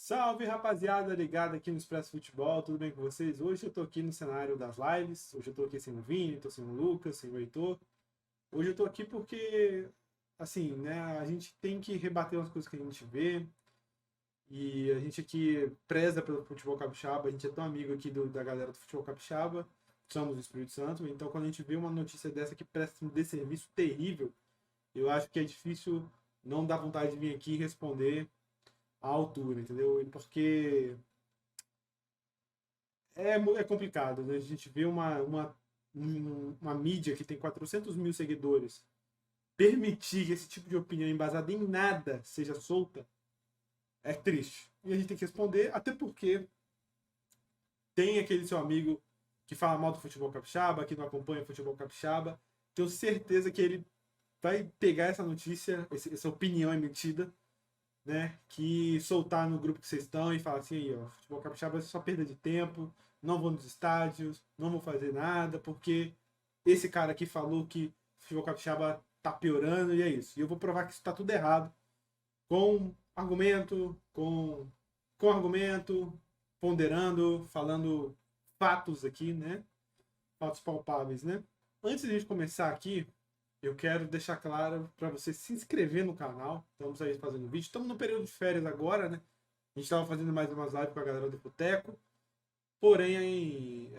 Salve, rapaziada, ligada aqui no Expresso Futebol, tudo bem com vocês? Hoje eu tô aqui no cenário das lives, hoje eu tô aqui sem o Vini, tô sem o Lucas, sem o Heitor. Hoje eu tô aqui porque, assim, né, a gente tem que rebater umas coisas que a gente vê e a gente aqui preza pelo futebol capixaba, a gente é tão amigo aqui da galera do futebol capixaba, somos do Espírito Santo, então quando a gente vê uma notícia dessa que presta um desserviço terrível, eu acho que é difícil não dar vontade de vir aqui e responder à altura, entendeu? E porque é complicado, né? A gente vê uma mídia que tem 400 mil seguidores permitir que esse tipo de opinião embasada em nada seja solta, é triste. E a gente tem que responder, até porque tem aquele seu amigo que fala mal do futebol capixaba, que não acompanha o futebol capixaba. Tenho certeza que ele vai pegar essa notícia, essa opinião emitida, né, que soltar no grupo que vocês estão e falar assim, aí, ó, futebol capixaba é só perda de tempo, não vou nos estádios, não vou fazer nada, porque esse cara aqui falou que futebol capixaba tá piorando e é isso. E eu vou provar que isso tá tudo errado, com argumento, com argumento, ponderando, falando fatos aqui, né, fatos palpáveis, né. Antes de a gente começar aqui, eu quero deixar claro para você se inscrever no canal. Estamos aí fazendo vídeo. Estamos no período de férias agora, né? A gente estava fazendo mais umas lives com a galera do Boteco. Porém,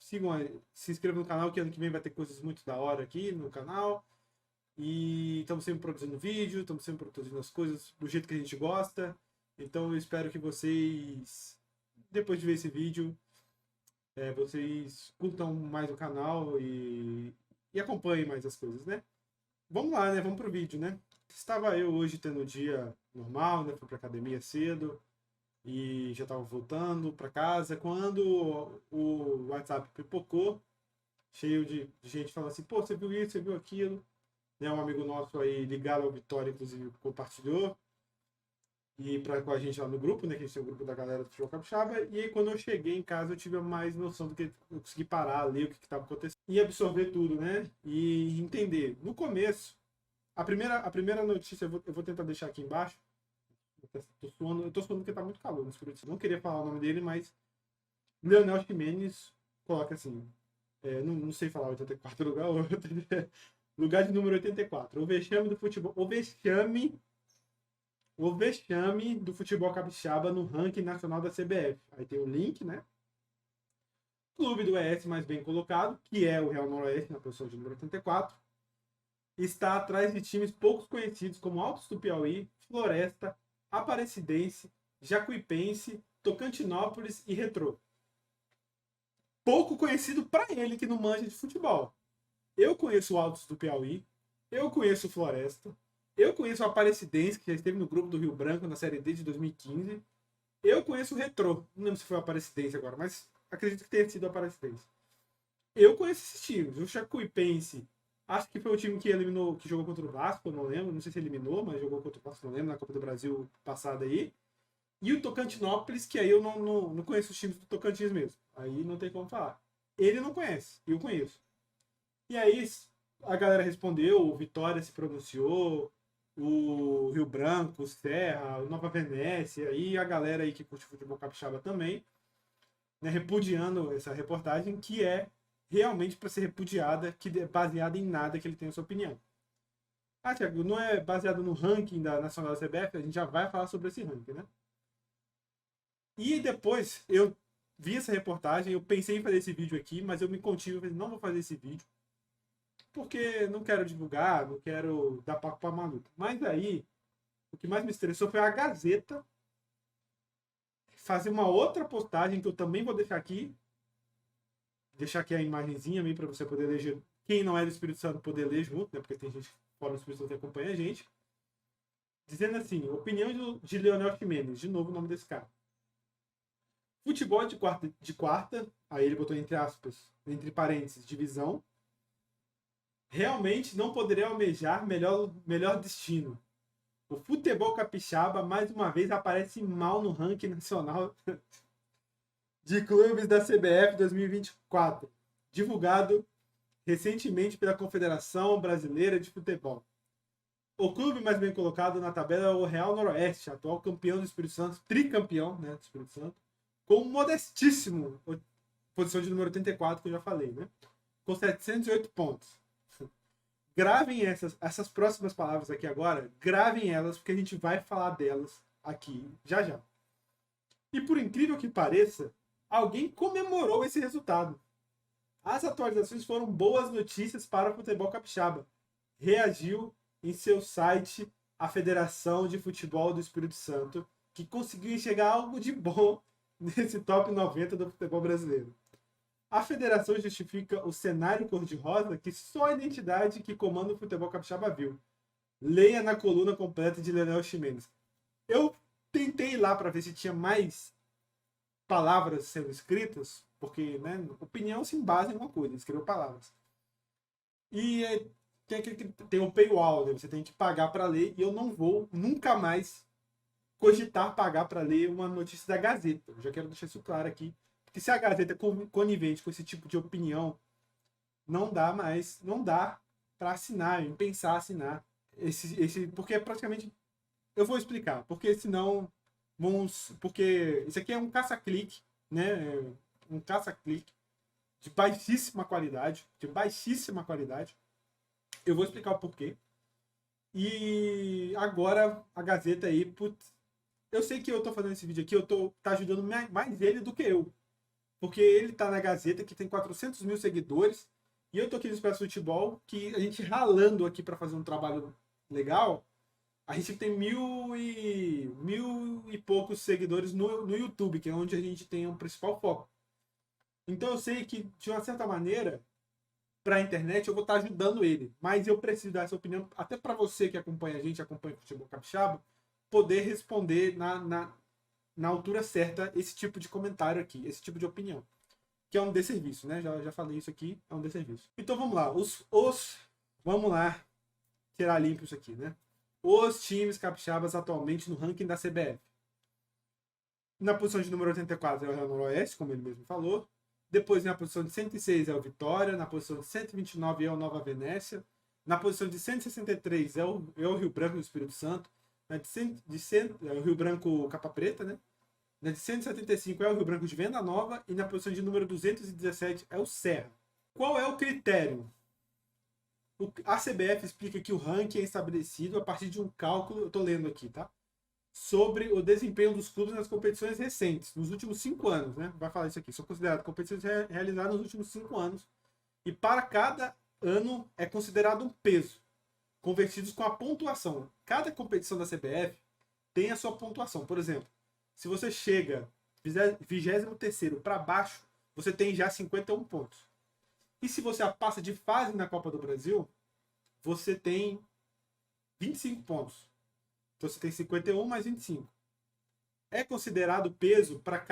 sigam aí, se inscrevam no canal, que ano que vem vai ter coisas muito da hora aqui no canal. E estamos sempre produzindo vídeo, estamos sempre produzindo as coisas do jeito que a gente gosta. Então eu espero que vocês, depois de ver esse vídeo, vocês curtam mais o canal e acompanhem mais as coisas, né? Vamos lá, né? Vamos pro vídeo, né? Estava eu hoje tendo um dia normal, né? Fui pra academia cedo e já estava voltando para casa quando o WhatsApp pipocou, cheio de gente falando assim, pô, você viu isso, você viu aquilo, né? Um amigo nosso aí ligado ao Vitória, inclusive, compartilhou e com a gente lá no grupo, né? Que a gente tem um grupo da galera do Futebol Capixaba. E aí, quando eu cheguei em casa, eu tive mais noção do que eu consegui parar, ler o que estava acontecendo e absorver tudo, né? E entender. No começo, a primeira notícia, eu vou tentar deixar aqui embaixo. Eu tô suando porque tá muito calor no Espírito Santo. Não queria falar o nome dele, mas Leonel Ximenes coloca assim, não sei falar 84 lugar, lugar de número 84. O vexame do futebol, o vexame do futebol capixaba no ranking nacional da CBF. Aí tem o link, né? Clube do Oeste mais bem colocado, que é o Real Noroeste, na posição de número 84, está atrás de times poucos conhecidos como Altos do Piauí, Floresta, Aparecidense, Jacuipense, Tocantinópolis e Retrô. Pouco conhecido para ele que não manja de futebol. Eu conheço o Altos do Piauí, eu conheço o Floresta, eu conheço o Aparecidense, que já esteve no grupo do Rio Branco na Série D de 2015. Eu conheço o Retrô, não lembro se foi o Aparecidense agora, mas acredito que tenha sido o Aparecidense. Eu conheço esses times. O Jacuipense, acho que foi o time que eliminou, que jogou contra o Vasco, não lembro, não sei se eliminou, mas jogou contra o Vasco, não lembro, na Copa do Brasil passada aí. E o Tocantinópolis, que aí eu não conheço os times do Tocantins mesmo. Aí não tem como falar. Ele não conhece, eu conheço. E aí a galera respondeu, o Vitória se pronunciou, o Rio Branco, o Serra, o Nova Venécia, e a galera aí que curte futebol capixaba também, né, repudiando essa reportagem, que é realmente para ser repudiada, que é baseada em nada que ele tenha sua opinião. Ah, Thiago, não é baseado no ranking da Nacional da CBF? A gente já vai falar sobre esse ranking, né? E depois eu vi essa reportagem, eu pensei em fazer esse vídeo aqui, mas eu me contive, eu falei, não vou fazer esse vídeo, porque não quero divulgar, não quero dar papo para maluco. Mas aí, o que mais me estressou foi a Gazeta fazer uma outra postagem, que eu também vou deixar aqui a imagenzinha para você poder ler, quem não é do Espírito Santo poder ler junto, né? Porque tem gente fora do Espírito Santo que acompanha a gente. Dizendo assim, opinião de Leonel Ximenes, de novo o nome desse cara. Futebol de quarta, aí ele botou entre aspas, entre parênteses, divisão. Realmente não poderia almejar melhor destino. O futebol capixaba, mais uma vez, aparece mal no ranking nacional de clubes da CBF 2024, divulgado recentemente pela Confederação Brasileira de Futebol. O clube mais bem colocado na tabela é o Real Noroeste, atual campeão do Espírito Santo, tricampeão, né, do Espírito Santo, com um modestíssimo posição de número 84, que eu já falei, né? Com 708 pontos. Gravem essas próximas palavras aqui agora, gravem elas, porque a gente vai falar delas aqui já já. E por incrível que pareça, alguém comemorou esse resultado. As atualizações foram boas notícias para o futebol capixaba. Reagiu em seu site a Federação de Futebol do Espírito Santo, que conseguiu enxergar algo de bom nesse top 90 do futebol brasileiro. A federação justifica o cenário cor-de-rosa que só a identidade que comanda o futebol capixaba viu. Leia na coluna completa de Leonel Ximenes. Eu tentei ir lá para ver se tinha mais palavras sendo escritas, porque, né, opinião se embasa em uma coisa, escreveu palavras. E tem um paywall, né? Você tem que pagar para ler, e eu não vou nunca mais cogitar pagar para ler uma notícia da Gazeta. Eu já quero deixar isso claro aqui. Porque se a Gazeta é conivente com esse tipo de opinião, não dá para assinar, em pensar assinar porque é praticamente, eu vou explicar, porque senão porque isso aqui é um caça-clique, né? Um caça-clique de baixíssima qualidade, Eu vou explicar o porquê. E agora a Gazeta aí, putz, eu sei que eu tô fazendo esse vídeo aqui, tá ajudando mais ele do que eu. Porque ele tá na Gazeta, que tem 400 mil seguidores, e eu tô aqui no Expresso Futebol, que a gente ralando aqui para fazer um trabalho legal, a gente tem mil e poucos seguidores no YouTube, que é onde a gente tem o principal foco. Então eu sei que, de uma certa maneira, para a internet eu vou estar ajudando ele, mas eu preciso dar essa opinião, até para você que acompanha a gente, acompanha o Futebol Capixaba, poder responder na altura certa esse tipo de comentário aqui, esse tipo de opinião. Que é um desserviço, né? Já falei isso aqui, é um desserviço. Então vamos lá, vamos lá tirar limpo isso aqui, né? Os times capixabas atualmente no ranking da CBF. Na posição de número 84 é o Real Noroeste, como ele mesmo falou. Depois, na posição de 106 é o Vitória. Na posição de 129 é o Nova Venécia. Na posição de 163 é o Rio Branco do Espírito Santo. Na é o Rio Branco Capa Preta, né? Na de 175 é o Rio Branco de Venda Nova. E na posição de número 217 é o Serra. Qual é o critério? A CBF explica que o ranking é estabelecido a partir de um cálculo, eu estou lendo aqui, tá? Sobre o desempenho dos clubes nas competições recentes, nos últimos 5 anos, né? Vai falar isso aqui. São consideradas competições realizadas nos últimos 5 anos. E para cada ano é considerado um peso, convertidos com a pontuação. Cada competição da CBF tem a sua pontuação. Por exemplo, se você chega 23º para baixo, você tem já 51 pontos. E se você passa de fase na Copa do Brasil, você tem 25 pontos. Então você tem 51 mais 25. É considerado peso para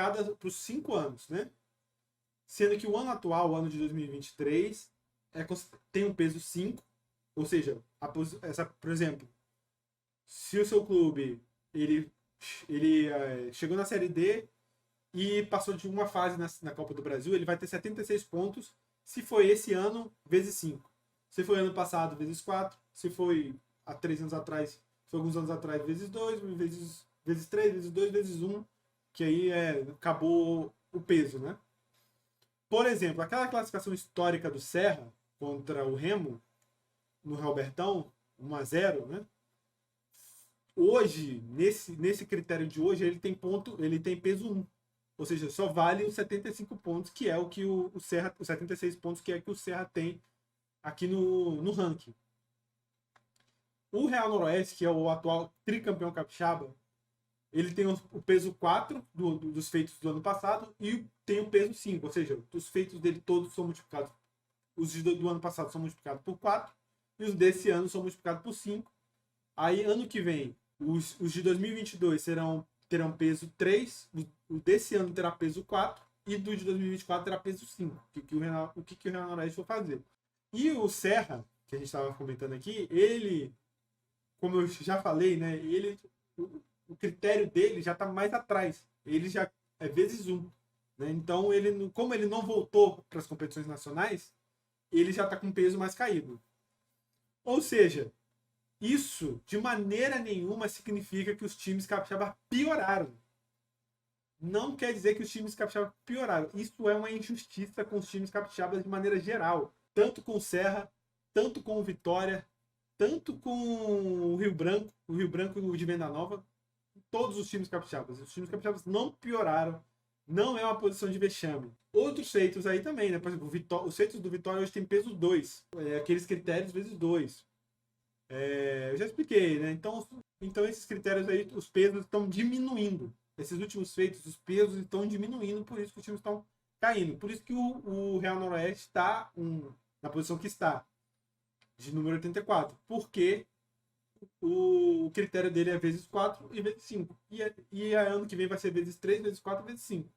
os 5 anos, né? Sendo que o ano atual, o ano de 2023, tem um peso 5. Ou seja, por exemplo, se o seu clube ele chegou na Série D e passou de uma fase na Copa do Brasil, ele vai ter 76 pontos. Se foi esse ano, vezes 5. Se foi ano passado, vezes 4. Se foi há 3 anos atrás, se foi alguns anos atrás, vezes 2, vezes 3, vezes 2, vezes 1. Que aí acabou o peso, né? Por exemplo, aquela classificação histórica do Serra contra o Remo, no Robertão, 1-0, né? Hoje, nesse critério de hoje, ele tem peso 1. Ou seja, só vale os 75 pontos, que é o que o Serra, os 76 pontos que é que o Serra tem aqui no ranking. O Real Noroeste, que é o atual tricampeão capixaba, ele tem o peso 4 dos feitos do ano passado e tem o peso 5, ou seja, os feitos dele todos são multiplicados. Os do ano passado são multiplicados por 4 e os desse ano são multiplicados por 5. Aí, ano que vem, os de 2022 terão peso 3, o desse ano terá peso 4 e do de 2024 terá peso 5. O que o Real Noroeste for fazer. E o Serra, que a gente estava comentando aqui, ele, como eu já falei, né, o critério dele já está mais atrás. Ele já é vezes 1. Né? Então, como ele não voltou para as competições nacionais, ele já está com peso mais caído. Ou seja, Isso, de maneira nenhuma, significa que os times capixabas pioraram. Não quer dizer que os times capixabas pioraram. Isso é uma injustiça com os times capixabas de maneira geral. Tanto com o Serra, tanto com o Vitória, tanto com o Rio Branco e o de Venda Nova. Todos os times capixabas. Os times capixabas não pioraram. Não é uma posição de vexame. Outros feitos aí também, né? Por exemplo, os feitos do Vitória hoje tem peso 2. Aqueles critérios vezes 2. Eu já expliquei, né? Então esses critérios aí, os pesos estão diminuindo. Esses últimos feitos, os pesos estão diminuindo, por isso que os times estão caindo. Por isso que o Real Noroeste está na posição que está, de número 84. Porque o critério dele é vezes 4 e vezes 5. E ano que vem vai ser vezes 3, vezes 4, vezes 5.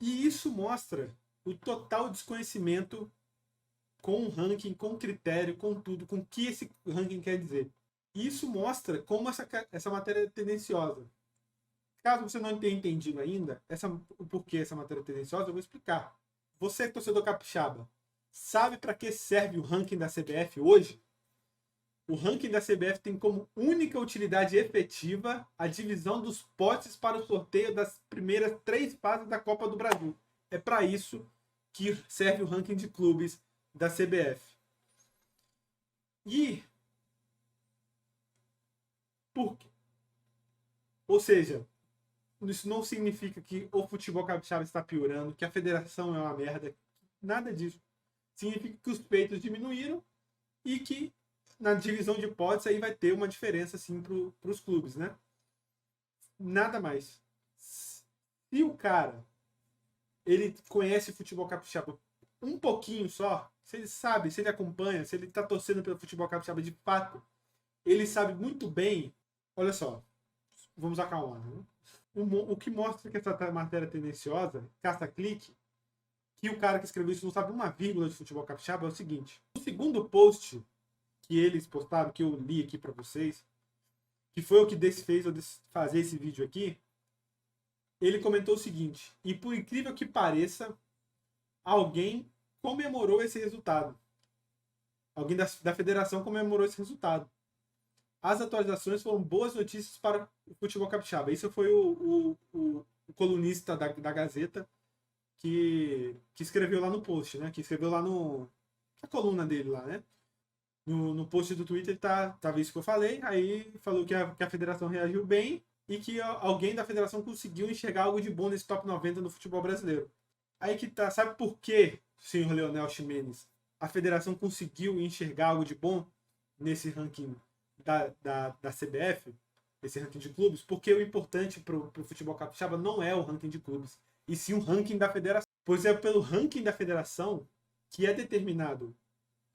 E isso mostra o total desconhecimento com o ranking, com critério, com tudo, com o que esse ranking quer dizer. E isso mostra como essa matéria é tendenciosa. Caso você não tenha entendido ainda o porquê essa matéria é tendenciosa, eu vou explicar. Você, torcedor capixaba, sabe para que serve o ranking da CBF hoje? O ranking da CBF tem como única utilidade efetiva a divisão dos potes para o sorteio das primeiras 3 fases da Copa do Brasil. É para isso que serve o ranking de clubes da CBF. E por quê? Ou seja, isso não significa que o futebol capixaba está piorando, que a federação é uma merda. Nada disso. Significa que os peitos diminuíram e que na divisão de potes aí vai ter uma diferença assim para os clubes, né? Nada mais. Se o cara ele conhece futebol capixaba um pouquinho só, se ele sabe, se ele acompanha, se ele está torcendo pelo futebol capixaba de fato, ele sabe muito bem. Olha só, vamos acalmar. Né? O que mostra que essa matéria é tendenciosa, caça-clique, que o cara que escreveu isso não sabe uma vírgula de futebol capixaba, é o seguinte. O segundo post que eles postaram, que eu li aqui para vocês, que foi o que fez eu fazer esse vídeo aqui, ele comentou o seguinte: e por incrível que pareça, alguém comemorou esse resultado. Alguém da federação comemorou esse resultado. As atualizações foram boas notícias para o futebol capixaba. Isso foi o colunista da Gazeta que escreveu lá no post, né? Que escreveu lá na coluna dele lá, né? No post do Twitter tava isso que eu falei. Aí falou que a federação reagiu bem e que alguém da federação conseguiu enxergar algo de bom nesse top 90 do futebol brasileiro. Aí que tá, sabe por que, senhor Leonel Ximenes, a federação conseguiu enxergar algo de bom nesse ranking da CBF, esse ranking de clubes? Porque o importante pro futebol capixaba não é o ranking de clubes, e sim o ranking da federação. Pois é pelo ranking da federação que é determinado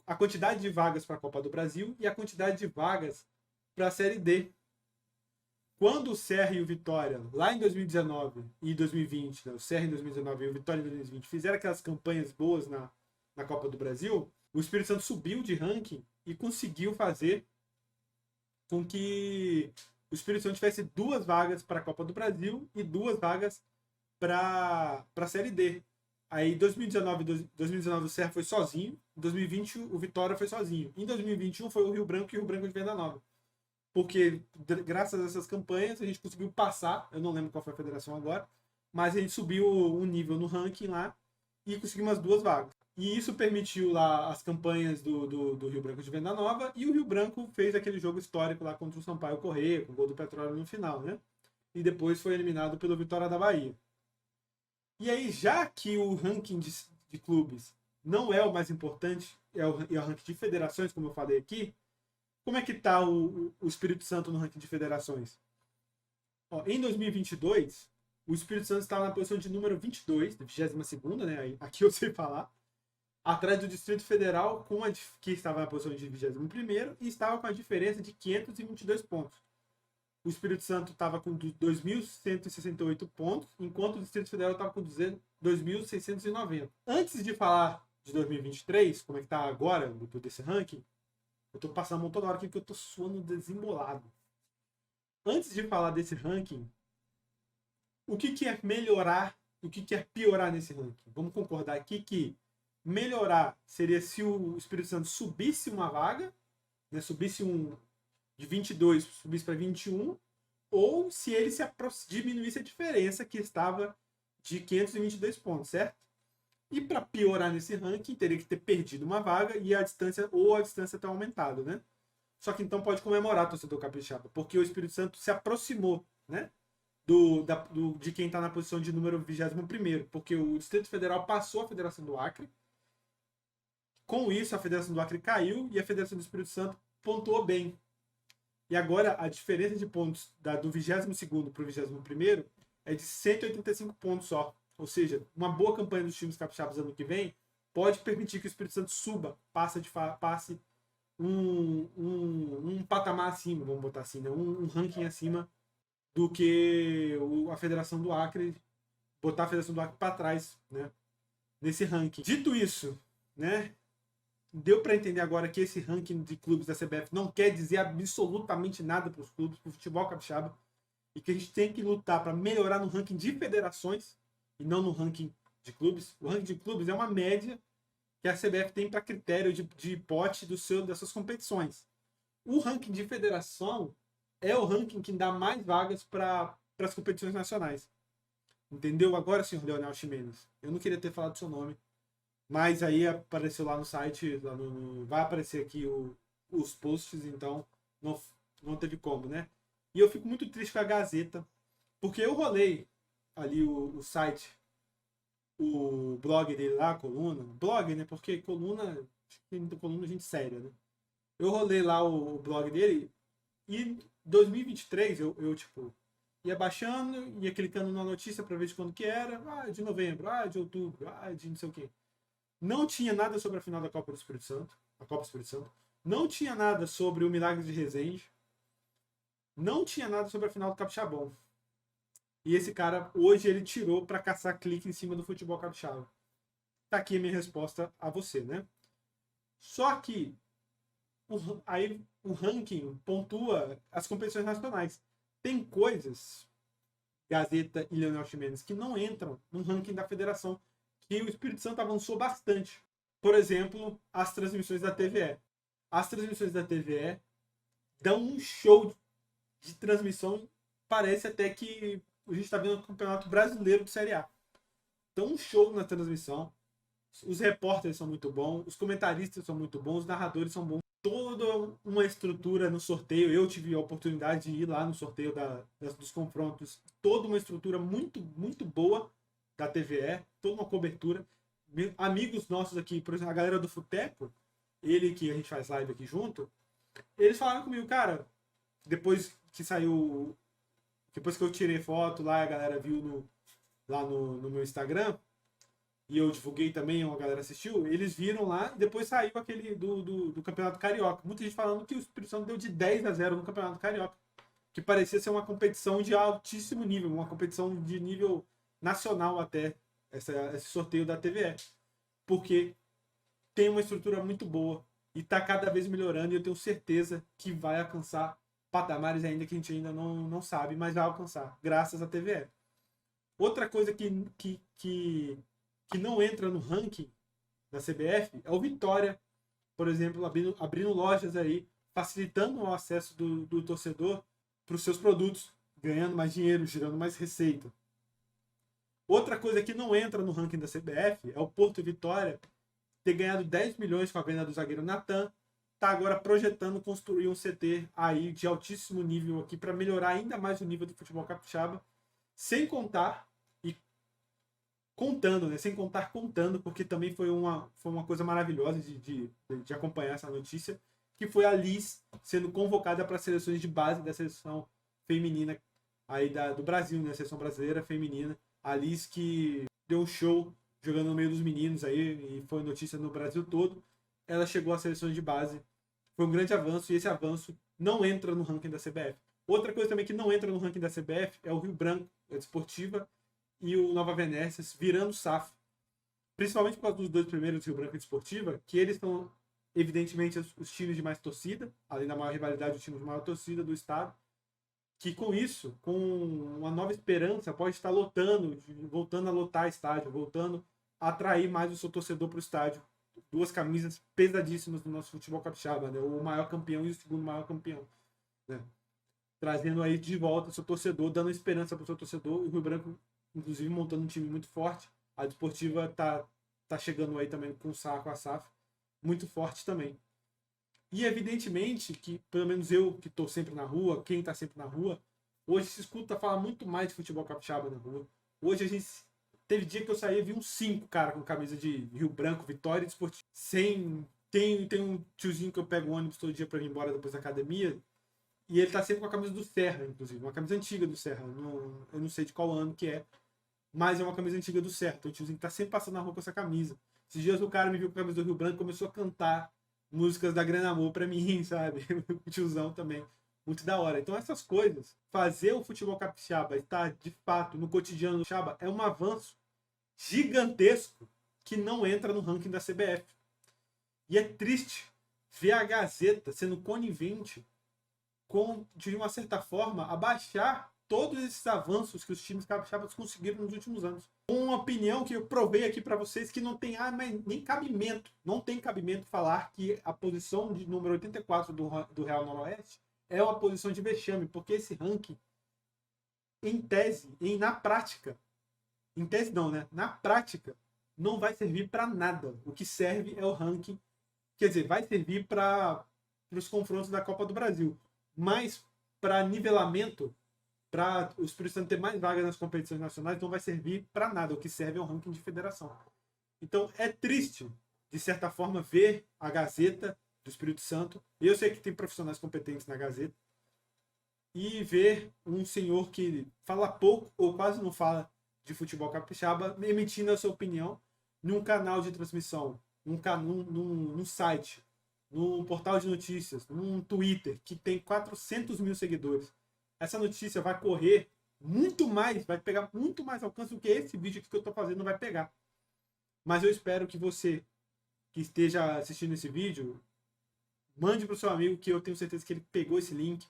a quantidade de vagas para a Copa do Brasil e a quantidade de vagas para a Série D. Quando o Serra e o Vitória, lá em 2019 e 2020, né, o Serra em 2019 e o Vitória em 2020, fizeram aquelas campanhas boas na Copa do Brasil, o Espírito Santo subiu de ranking e conseguiu fazer com que o Espírito Santo tivesse 2 vagas para a Copa do Brasil e 2 vagas para a Série D. Aí, em 2019 o Serra foi sozinho. Em 2020 o Vitória foi sozinho. Em 2021 foi o Rio Branco e o Rio Branco de Venda Nova. Porque, graças a essas campanhas, a gente conseguiu passar. Eu não lembro qual foi a federação agora. Mas a gente subiu um nível no ranking lá e conseguimos as 2 vagas. E isso permitiu lá as campanhas do Rio Branco de Venda Nova. E o Rio Branco fez aquele jogo histórico lá contra o Sampaio Corrêa, com o gol do Petróleo no final, né? E depois foi eliminado pelo Vitória da Bahia. E aí, já que o ranking de clubes não é o mais importante, é o ranking de federações, como eu falei aqui, como é que está o Espírito Santo no ranking de federações? Ó, em 2022, o Espírito Santo estava na posição de número 22, 22ª, né? Aqui eu sei falar, atrás do Distrito Federal, que estava na posição de 21º e estava com a diferença de 522 pontos. O Espírito Santo estava com 2.168 pontos, enquanto o Distrito Federal estava com 2.690. Antes de falar de 2023, como é que está agora, desse ranking, eu estou passando a mão toda hora aqui porque eu estou suando desembolado. Antes de falar desse ranking, o que é melhorar e o que é piorar nesse ranking? Vamos concordar aqui que melhorar seria se o Espírito Santo subisse uma vaga, né, subisse de 22 subisse para 21, ou se ele diminuísse a diferença que estava de 522 pontos, certo? E para piorar nesse ranking, teria que ter perdido uma vaga e a distância ter aumentado, né? Só que então pode comemorar, torcedor capixaba, porque o Espírito Santo se aproximou, né? De quem está na posição de número 21º, porque o Distrito Federal passou a Federação do Acre. Com isso, a Federação do Acre caiu e a Federação do Espírito Santo pontuou bem. E agora a diferença de pontos do 22º para o 21º é de 185 pontos só. Ou seja, uma boa campanha dos times capixabas ano que vem pode permitir que o Espírito Santo suba, passe um patamar acima, vamos botar assim, né? Um ranking acima do que a Federação do Acre, botar a Federação do Acre para trás, né? Nesse ranking. Dito isso, né? Deu para entender agora que esse ranking de clubes da CBF não quer dizer absolutamente nada para os clubes, para o futebol capixaba, e que a gente tem que lutar para melhorar no ranking de federações e não no ranking de clubes. O ranking de clubes é uma média que a CBF tem para critério de pote das suas competições. O ranking de federação é o ranking que dá mais vagas para as competições nacionais. Entendeu agora, senhor Leonel Ximenes? Eu não queria ter falado seu nome, mas aí apareceu lá no site, vai aparecer aqui os posts, então não teve como, né? E eu fico muito triste com a Gazeta, porque eu rolei ali o site, o blog dele lá, a coluna. Blog, né? Porque coluna gente séria, né? Eu rolei lá o blog dele e em 2023 eu tipo, ia baixando, ia clicando na notícia para ver de quando que era. De novembro, de outubro, de não sei o quê. Não tinha nada sobre a final da Copa do Espírito Santo. A Copa do Espírito Santo. Não tinha nada sobre o Milagre de Resende. Não tinha nada sobre a final do Capixabão. E esse cara, hoje, ele tirou para caçar clique em cima do futebol capixaba. Tá aqui a minha resposta a você, né? Só que aí o ranking pontua as competições nacionais. Tem coisas, Gazeta e Leonel Ximenes, que não entram no ranking da federação, que o Espírito Santo avançou bastante. Por exemplo, as transmissões da TVE. As transmissões da TVE dão um show de transmissão. Parece até que a gente está vendo o Campeonato Brasileiro de Série A. Dão um show na transmissão. Os repórteres são muito bons, os comentaristas são muito bons, os narradores são bons. Toda uma estrutura no sorteio. Eu tive a oportunidade de ir lá no sorteio dos confrontos. Toda uma estrutura muito, muito boa da TVE, toda uma cobertura. Amigos nossos aqui, por exemplo, a galera do Futeco, ele que a gente faz live aqui junto, eles falaram comigo, cara, depois que saiu, depois que eu tirei foto lá, a galera viu lá no meu Instagram, e eu divulguei também, uma galera assistiu, eles viram lá, e depois saiu aquele do Campeonato Carioca. Muita gente falando que o Espírito Santo deu de 10-0 no Campeonato Carioca, que parecia ser uma competição de altíssimo nível, uma competição de nível nacional até, esse sorteio da TVE. Porque tem uma estrutura muito boa e está cada vez melhorando, e eu tenho certeza que vai alcançar patamares ainda que a gente ainda não sabe, mas vai alcançar, graças à TVE. Outra coisa que não entra no ranking da CBF é o Vitória, por exemplo, abrindo lojas aí, facilitando o acesso do torcedor para os seus produtos, ganhando mais dinheiro, gerando mais receita. Outra coisa que não entra no ranking da CBF é o Porto Vitória ter ganhado 10 milhões com a venda do zagueiro Natan. Está agora projetando construir um CT aí de altíssimo nível aqui para melhorar ainda mais o nível do futebol capixaba, sem contar contando, né? Sem contar contando, porque também foi uma coisa maravilhosa de acompanhar essa notícia, que foi a Liz sendo convocada para as seleções de base da seleção feminina aí do Brasil, né? A seleção brasileira feminina. A Liz que deu um show jogando no meio dos meninos aí, e foi notícia no Brasil todo. Ela chegou às seleções de base. Foi um grande avanço, e esse avanço não entra no ranking da CBF. Outra coisa também que não entra no ranking da CBF é o Rio Branco, a Desportiva, e o Nova Venécias virando SAF. Principalmente por causa dos dois primeiros, Rio Branco e Desportiva, que eles são, evidentemente, os times de mais torcida, além da maior rivalidade, os times de maior torcida do estado, que com isso, com uma nova esperança, pode estar lotando, voltando a lotar estádio, voltando a atrair mais o seu torcedor para o estádio. Duas camisas pesadíssimas do nosso futebol capixaba, né? O maior campeão e o segundo maior campeão. né? Trazendo aí de volta o seu torcedor, dando esperança para o seu torcedor. E o Rio Branco, inclusive, montando um time muito forte. A Desportiva tá chegando aí também com a SAF, muito forte também. E evidentemente que, pelo menos eu que estou sempre na rua, quem está sempre na rua, hoje se escuta falar muito mais de futebol capixaba na rua. Hoje a gente teve dia que eu saí e vi uns 5 cara com camisa de Rio Branco, Vitória e Desportivo. Tem um tiozinho que eu pego o ônibus todo dia para ir embora depois da academia. E ele tá sempre com a camisa do Serra, inclusive. Uma camisa antiga do Serra. Eu não sei de qual ano que é. Mas é uma camisa antiga do Serra. Então o tiozinho tá sempre passando na rua com essa camisa. Esses dias o cara me viu com a camisa do Rio Branco e começou a cantar músicas da Grana Amor pra mim, sabe? O tiozão também. Muito da hora. Então essas coisas, fazer o futebol capixaba estar de fato no cotidiano do Capixaba é um avanço gigantesco que não entra no ranking da CBF. E é triste ver a Gazeta sendo conivente com, de uma certa forma, abaixar todos esses avanços que os times capixabas conseguiram nos últimos anos. Uma opinião que eu provei aqui para vocês que não tem nem cabimento. Não tem cabimento falar que a posição de número 84 do Real Noroeste é uma posição de vexame, porque esse ranking, em tese, na prática, em tese não, né? Na prática, não vai servir para nada. O que serve é o ranking, quer dizer, vai servir para os confrontos da Copa do Brasil. Mas para nivelamento, para os Espíritos ter mais vagas nas competições nacionais, não vai servir para nada. O que serve é o ranking de federação. Então é triste, de certa forma, ver a Gazeta do Espírito Santo. Eu sei que tem profissionais competentes na Gazeta. E ver um senhor que fala pouco ou quase não fala de futebol capixaba emitindo a sua opinião num canal de transmissão, num site, num portal de notícias, num Twitter que tem 400 mil seguidores. Essa notícia vai correr muito mais, vai pegar muito mais alcance do que esse vídeo que eu estou fazendo vai pegar. Mas eu espero que você que esteja assistindo esse vídeo mande para o seu amigo, que eu tenho certeza que ele pegou esse link,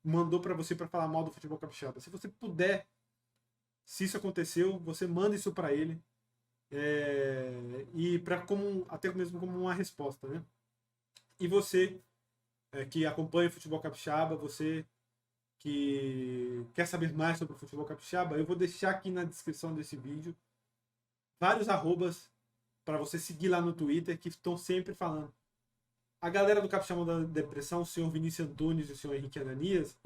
mandou para você para falar mal do futebol capixaba. Se você puder, se isso aconteceu, você manda isso para ele, e para até mesmo como uma resposta, né? E você que acompanha o futebol capixaba, você que quer saber mais sobre o futebol capixaba, eu vou deixar aqui na descrição desse vídeo vários arrobas para você seguir lá no Twitter, que estão sempre falando. A galera do Capixaba da Depressão, o senhor Vinícius Antunes e o senhor Henrique Ananias,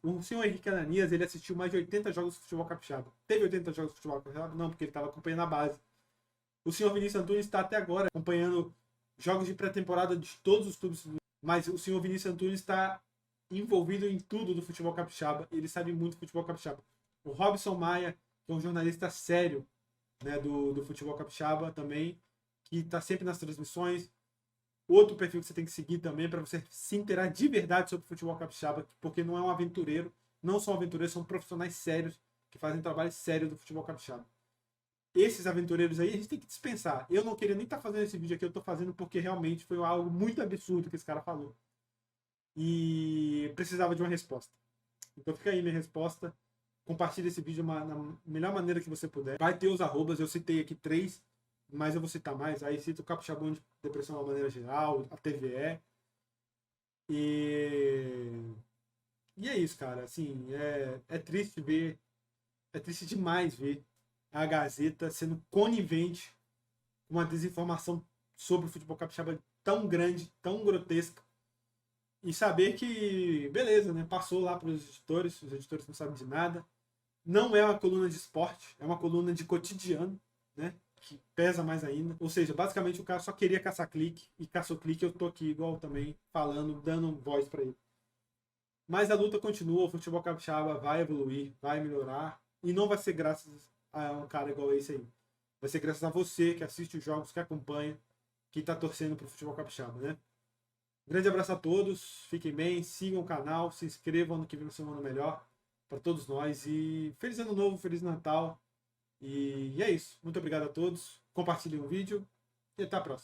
o senhor Henrique Ananias, ele assistiu mais de 80 jogos de futebol capixaba. Teve 80 jogos de futebol capixaba? Não, porque ele estava acompanhando a base. O senhor Vinícius Antunes está até agora acompanhando jogos de pré-temporada de todos os clubes, mas o senhor Vinícius Antunes está envolvido em tudo do futebol capixaba. Ele sabe muito do futebol capixaba. O Robson Maia, que é um jornalista sério, né, do futebol capixaba também, que está sempre nas transmissões. Outro perfil que você tem que seguir também para você se inteirar de verdade sobre o futebol capixaba, porque não é um aventureiro, não são aventureiros, são profissionais sérios que fazem trabalho sério do futebol capixaba. Esses aventureiros aí a gente tem que dispensar. Eu não queria nem estar fazendo esse vídeo aqui, eu estou fazendo porque realmente foi algo muito absurdo que esse cara falou. E precisava de uma resposta. Então fica aí minha resposta. Compartilhe esse vídeo na melhor maneira que você puder. Vai ter os arrobas, eu citei aqui 3, mas eu vou citar mais. Aí cito o Capixabão de Depressão de uma maneira geral, a TVE. E é isso, cara. Assim, é triste ver, é triste demais ver a Gazeta sendo conivente com uma desinformação sobre o futebol capixaba tão grande, tão grotesca. E saber que, beleza, né? Passou lá para os editores não sabem de nada. Não é uma coluna de esporte, é uma coluna de cotidiano, né? Que pesa mais ainda. Ou seja, basicamente o cara só queria caçar clique, e caçou clique, eu tô aqui igual também, falando, dando voz para ele. Mas a luta continua, o futebol capixaba vai evoluir, vai melhorar, e não vai ser graças a um cara igual esse aí. Vai ser graças a você que assiste os jogos, que acompanha, que tá torcendo pro futebol capixaba, né? Grande abraço a todos, fiquem bem, sigam o canal, se inscrevam, ano que vem vai ser um ano melhor para todos nós. E feliz ano novo, feliz Natal. E é isso. Muito obrigado a todos. Compartilhem o vídeo e até a próxima.